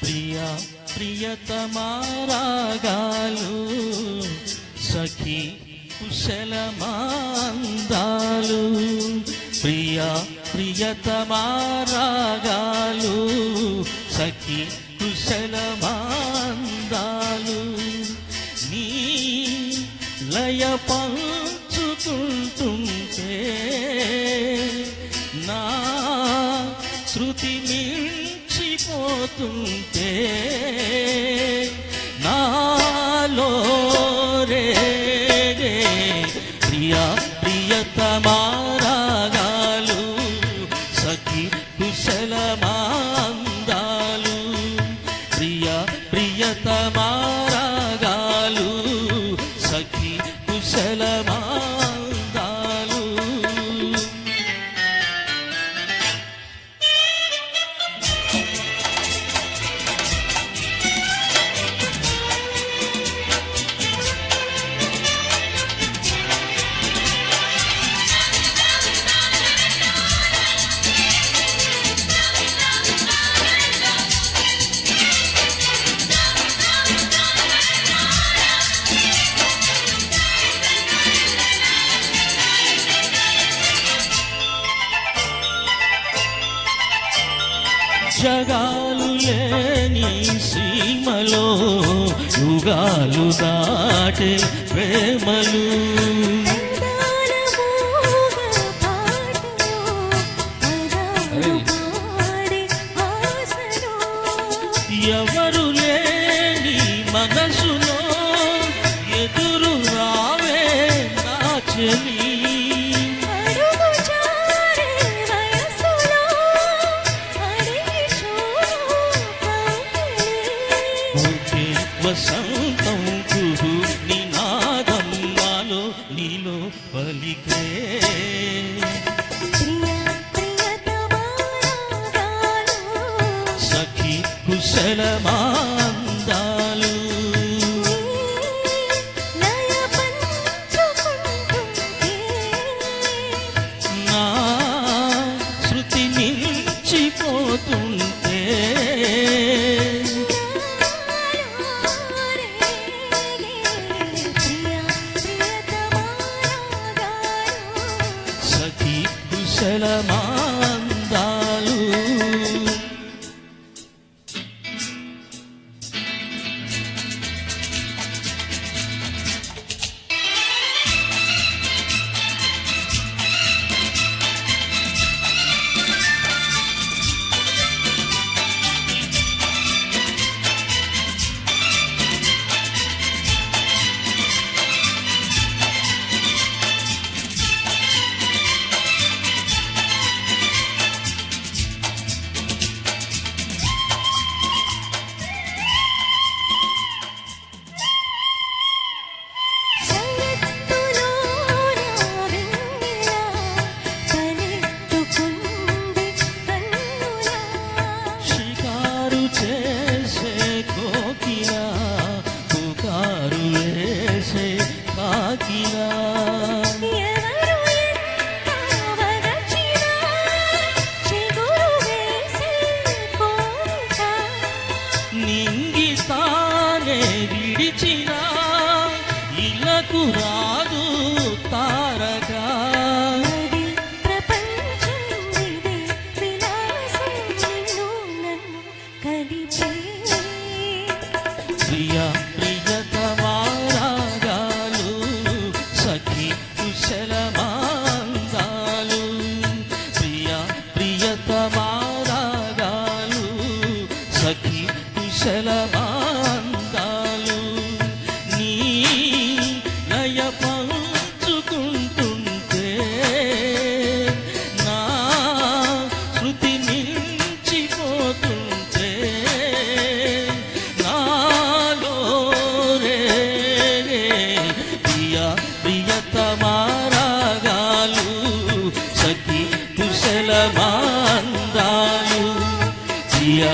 ప్రియా ప్రియతమారాగాలు సఖీ కుశలమాందాలు ప్రియా ప్రియతమారాగాలు సఖీ కుశలమాందాలు నీ లయ పంచుకుంటుంటే నా శృతి మించిపోతుంటే నాలో రేగే ప్రియా ప్రియతమారాగాలు సఖీ కుశలమాందాలు ప్రియా ప్రియతమారాగాలు సఖీ కుశలమాందాలు జగాలు లేని సీమలో యుగాలు దాటే ప్రేమలు ఎవరు లేని మనసులో ఎదురు రావే నా చెలి వసంతం కుహు నినాదం నాలో నీలో పలికే సఖీ కుశలమాందాలు నా శృతి మించిపోతుంటే కుశలమాందాలు చేసే కోకిలా పుకారు వేసే కాకిలా నింగి తానే విడిచిన ఇలకు రాదు తారగా ప్రియా ప్రియతమారాగాలు సఖీ కుశలమాందాలు ప్రియా ప్రియతమారాగాలు సఖీ కుశలమాందాలు నీ లయ పంచుకుంటుంటే నా శృతి మించిపోతుంటే ప్రియతమారాగాలు సఖీ కుశలమాందాలు ప్రియా